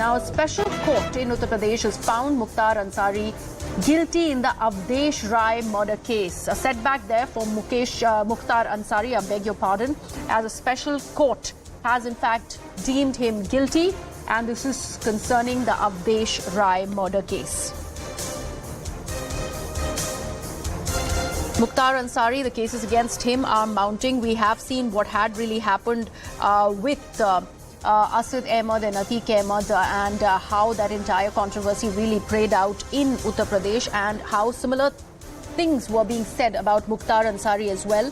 Now, a special court in Uttar Pradesh has found Mukhtar Ansari guilty in the Awadhesh Rai murder case. A setback there for Mukhtar Ansari, I beg your pardon, as a special court has in fact deemed him guilty, and this is concerning the Awadhesh Rai murder case. Mukhtar Ansari, the cases against him are mounting. We have seen what had really happened with Asad Ahmed and Atiq Ahmed and how that entire controversy really played out in Uttar Pradesh, and how similar things were being said about Mukhtar Ansari as well.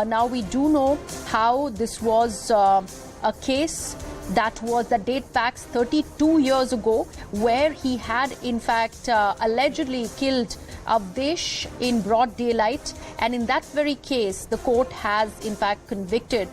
Now we do know how this was a case that date back 32 years ago, where he had in fact allegedly killed Awadhesh in broad daylight, and in that very case the court has in fact convicted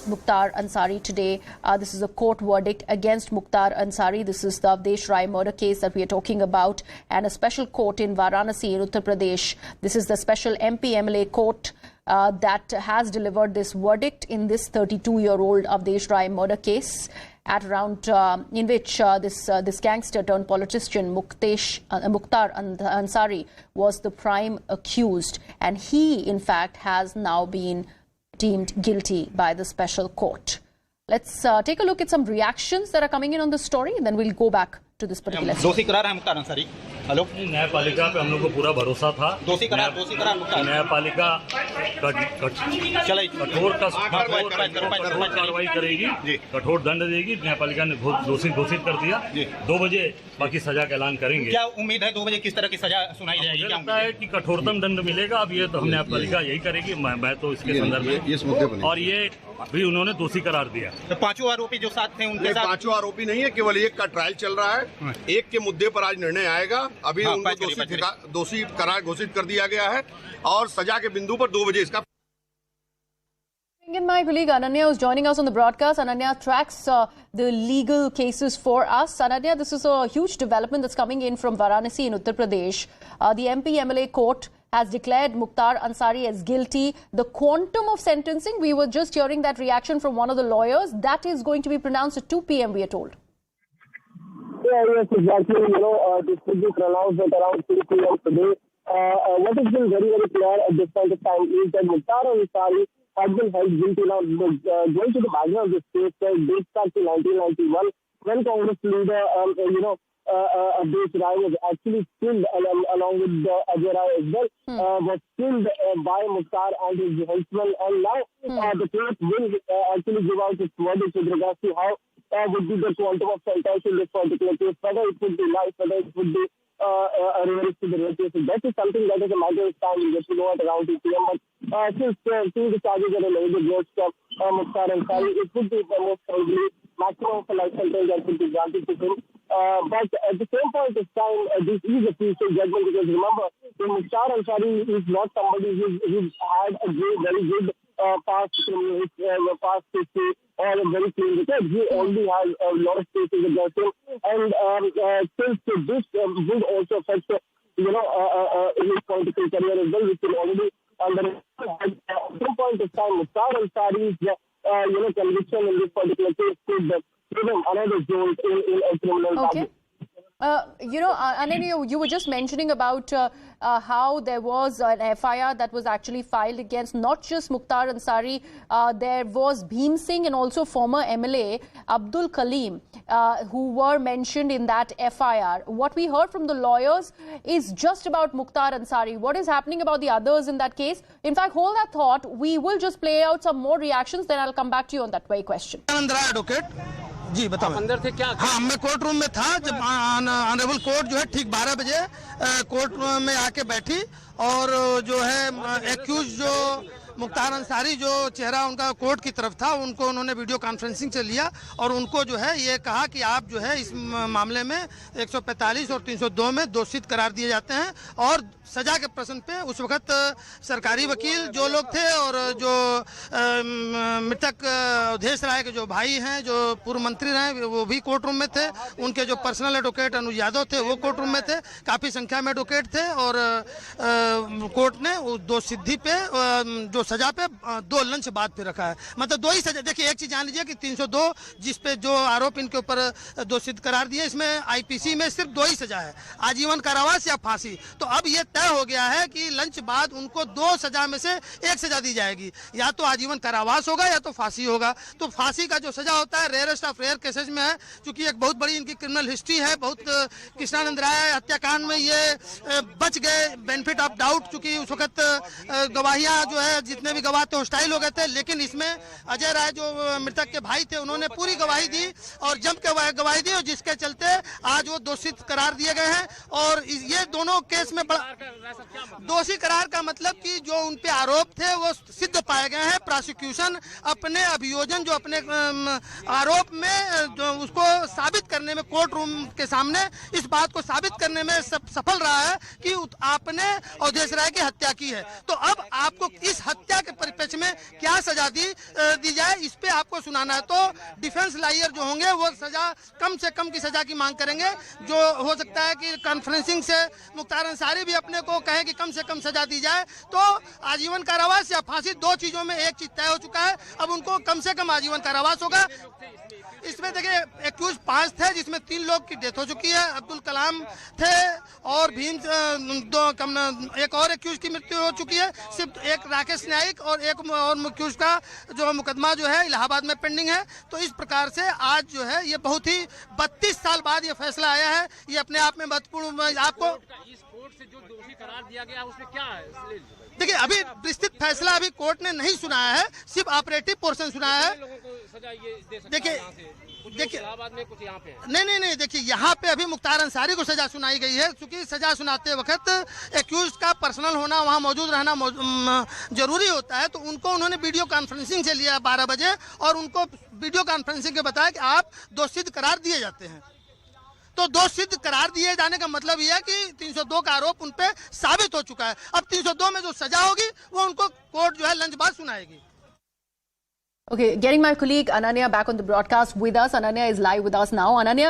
Mukhtar Ansari today. This is a court verdict against Mukhtar Ansari. This is the Awadhesh Rai murder case that we are talking about, and a special court in Varanasi in Uttar Pradesh. This is the special MP MLA court that has delivered this verdict in this 32-year-old Awadhesh Rai murder case, at around in which this gangster turned politician Mukhtar Ansari was the prime accused, and he in fact has now been deemed guilty by the special court. Let's take a look at some reactions that are coming in on this story, and then we'll go back to this particular story. दोषी करार है Mukhtar Ansari. Hello, न्यायपालिका पे हम लोग को पूरा भरोसा था। दोषी करार मुख्तार। न्यायपालिका कठोर कार्रवाई करेगी, कठोर दंड देगी। न्यायपालिका ने दोषी घोषित कर दिया। 2 बजे बाकी सजा का ऐलान करेंगे। क्या उम्मीद है 2 बजे किस तरह की सजा सुनाई जाएगी? क्या लगता है कि कठोरतम दंड मिलेगा। अब ये तो हम न्यायपालिका यही करेगी। मैं तो इसके संदर्भ में, और ये भी उन्होंने दोषी करार दिया। तो 5 आरोपी जो साथ थे उनके साथ 5 आरोपी नहीं है, केवल एक का ट्रायल चल रहा है। एक के मुद्दे पर आज निर्णय आएगा। अभी उनको दोषी करार घोषित कर दिया गया है, और सजा के बिंदु पर 2 बजे इसका। My colleague Ananya is joining us on the broadcast. Ananya tracks the legal cases for us. Ananya, this is a huge development that's coming in from Varanasi in Uttar Pradesh. The MP MLA court has declared Mukhtar Ansari as guilty. The quantum of sentencing, we were just hearing that reaction from one of the lawyers, that is going to be pronounced at 2 p.m. we are told. Yeah, yes, exactly. This will be pronounced at around 2 p.m. today. What has been very, very clear at this point of time is that Mukhtar Ansari has been held guilty. Now, going to the background of this case, dates back to 1991, when Congress leader, Awadhesh Rai was actually killed along with Awadhesh Rai as well, was killed by Mukhtar and his henchmen. And now the court will actually give out its verdict with regards to how would be the quantum of sentence in this particular case, whether it would be life, whether it would be a reverse to the real case. That is something that is a matter of time. We get to know at around 2 p.m. But since two the charges are alleged against Mukhtar Ansari, it would be the most probably maximum of a life sentence that would be granted to him. But at the same point of time, this is a crucial judgment, because remember, Mukhtar Ansari is not somebody who's had a very good past criminal past history or a very clean record. He already has a lot of cases against him, and since this would also affect his political career as well, which is already under at some point of time, Mukhtar Ansari's conviction in this particular case could give him another jolt in a criminal okay. Ananya, you were just mentioning about how there was an FIR that was actually filed against not just Mukhtar Ansari. There was Bhim Singh and also former MLA Abdul Kaleem, who were mentioned in that FIR. What we heard from the lawyers is just about Mukhtar Ansari. What is happening about the others in that case? In fact, hold that thought. We will just play out some more reactions, then I'll come back to you on that very question. जी बताओ। अंदर थे क्या? हाँ, मैं court room में था जब honourable court जो है ठीक 12 बजे कोर्ट में आके बैठी, और जो है एक्यूज जो मुख्तार अंसारी जो चेहरा उनका कोर्ट की तरफ था, उनको उन्होंने वीडियो कॉन्फ्रेंसिंग से लिया और उनको जो है ये कहा कि आप जो है इस मामले में 145 और 302 में दोषित करार दिए जाते हैं। और सजा के प्रश्न पे उस वक्त सरकारी वकील जो लोग थे, और जो मृतक अवधेश राय के जो भाई हैं, जो पूर्व मंत्री रहे, वो भी कोर्ट रूम में थे। उनके जो पर्सनल एडवोकेट अनुज यादव थे, वो कोर्ट रूम में थे। काफ़ी संख्या में एडवोकेट थे, और कोर्ट ने दोषसिद्धि पे जो सजा पे 2 लंच बाद पे रखा है। मतलब 2 ही सजा। देखिए एक चीज जान लीजिए कि 302 जिस पे जो आरोप इनके ऊपर दोषित करार दिए, इसमें आईपीसी में सिर्फ 2 ही सजा है, आजीवन कारावास या फांसी। तो अब ये तय हो गया है कि लंच बाद उनको 2 सजा में से 1 सजा दी जाएगी, या तो आजीवन कारावास होगा या तो फांसी होगा। तो फांसी का जो सजा होता है रेयरेस्ट ऑफ रेयर केसेज में है, क्योंकि एक बहुत बड़ी इनकी क्रिमिनल हिस्ट्री है। बहुत कृष्णानंद राय हत्याकांड में ये बच गए बेनिफिट ऑफ डाउट, चूंकि उस वक्त गवाहियां जो है जितने भी गवाह थे हॉस्टाइल हो गए थे, लेकिन इसमें अजय राय जो मृतक के भाई थे उन्होंने पूरी गवाही दी और जम के गवाही दी, और जिसके चलते आज वो दोषित करार दिए गए हैं। और ये दोनों केस में दोषी करार का मतलब कि जो उन पे आरोप थे वो सिद्ध पाए गए हैं। प्रोसिक्यूशन अपने अभियोजन जो अपने आरोप में जो उसको साबित करने में कोर्ट रूम के सामने इस बात को साबित करने में सफल रहा है कि आपने अवधेश राय की हत्या की है। तो अब आपको इस हत्या के परिप्रेक्ष्य में क्या सजा दी जाए, इस पे आपको सुनाना है। तो डिफेंस लॉयर जो होंगे वो सजा कम से कम की सजा की मांग करेंगे। जो हो सकता है कि कॉन्फ्रेंसिंग से मुख्तार अंसारी भी अपने को कहे कि कम से कम सजा दी जाए। तो आजीवन कारावास या फांसी 2 चीजों में एक चीज तय हो चुका है, अब उनको कम से कम आजीवन कारावास होगा। इसमें देखिए एक्यूज 5 थे, जिसमें 3 लोग की डेथ हो चुकी है। अब्दुल कलाम थे और भीम एक और एक्यूज की मृत्यु हो चुकी है। सिर्फ एक राकेश नाइक और एक और एक्यूज का जो मुकदमा जो है इलाहाबाद में पेंडिंग है। तो इस प्रकार से आज जो है ये बहुत ही 32 साल बाद ये फैसला आया है। ये अपने आप में महत्वपूर्ण। आपको इस कोर्ट से जो दोषी करार दिया गया उसमें क्या है? देखिए अभी विस्तृत फैसला अभी कोर्ट ने नहीं सुनाया है, सिर्फ ऑपरेटिव पोर्शन सुनाया है। लोगों को सजा ये दे सकता देखिए इलाहाबाद में कुछ यहाँ पे नहीं, देखिए यहाँ पे अभी मुख्तार अंसारी को सजा सुनाई गई है, क्योंकि सजा सुनाते वक्त एक्यूज का पर्सनल होना, वहाँ मौजूद रहना जरूरी होता है। तो उनको उन्होंने वीडियो कॉन्फ्रेंसिंग से लिया 12 बजे और उनको वीडियो कॉन्फ्रेंसिंग के बताया कि आप दोषित करार दिए जाते हैं। तो दोषित करार दिए जाने का मतलब यह है कि 302 का आरोप उन पे साबित हो चुका है। अब 302 में जो सजा होगी वो उनको कोर्ट जो है लंच बाद सुनाएगी। Okay, getting my colleague Ananya back on the broadcast with us. Ananya is live with us now. Ananya,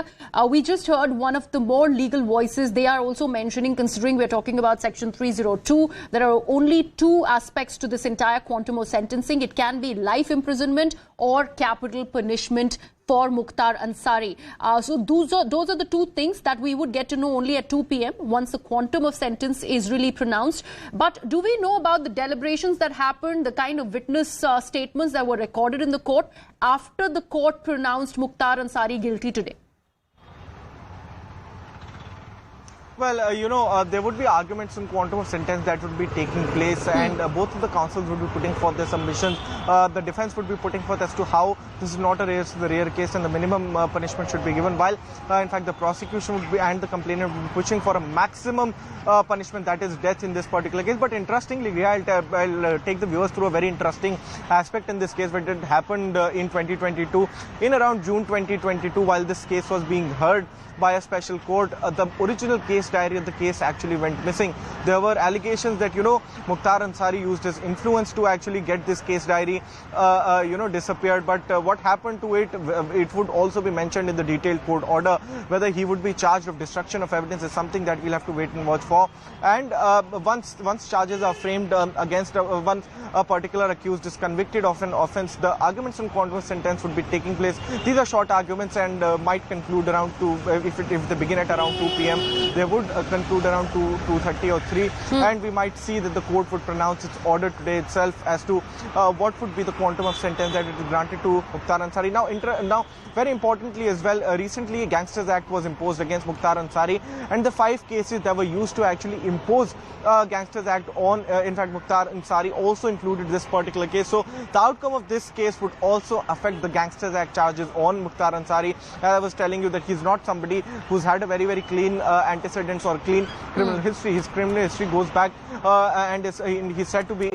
we just heard one of the more legal voices. They are also mentioning, considering we're talking about Section 302, there are only 2 aspects to this entire quantum of sentencing. It can be life imprisonment or capital punishment for Mukhtar Ansari. So those are the 2 things that we would get to know only at 2 p.m. once the quantum of sentence is really pronounced. But do we know about the deliberations that happened, the kind of witness statements that were recorded in the court after the court pronounced Mukhtar Ansari guilty today? Well, there would be arguments in quantum of sentence that would be taking place, and both of the counsels would be putting forth their submissions. The defense would be putting forth as to how this is not a rare case and the minimum punishment should be given, while in fact the prosecution would be and the complainant would be pushing for a maximum punishment, that is death in this particular case. But interestingly, I'll take the viewers through a very interesting aspect in this case, when it happened in 2022, in around June 2022, while this case was being heard by a special court. The original case diary of the case actually went missing. There were allegations that, Mukhtar Ansari used his influence to actually get this case diary, disappeared. But what happened to it, it would also be mentioned in the detailed court order. Whether he would be charged of destruction of evidence is something that we'll have to wait and watch for. And once charges are framed against once a particular accused is convicted of an offence, the arguments on quantum sentence would be taking place. These are short arguments and might conclude around if they begin at around 2 p.m. they would conclude around 2:30 or 3, and we might see that the court would pronounce its order today itself as to what would be the quantum of sentence that it is granted to Mukhtar Ansari. Now, very importantly as well, recently a Gangsters Act was imposed against Mukhtar Ansari, and the 5 cases that were used to actually impose Gangsters Act on, in fact, Mukhtar Ansari also included this particular case. So the outcome of this case would also affect the Gangsters Act charges on Mukhtar Ansari. As I was telling you that he's not somebody who's had a very, very clean antecedents or clean criminal history. His criminal history goes back and he's said to be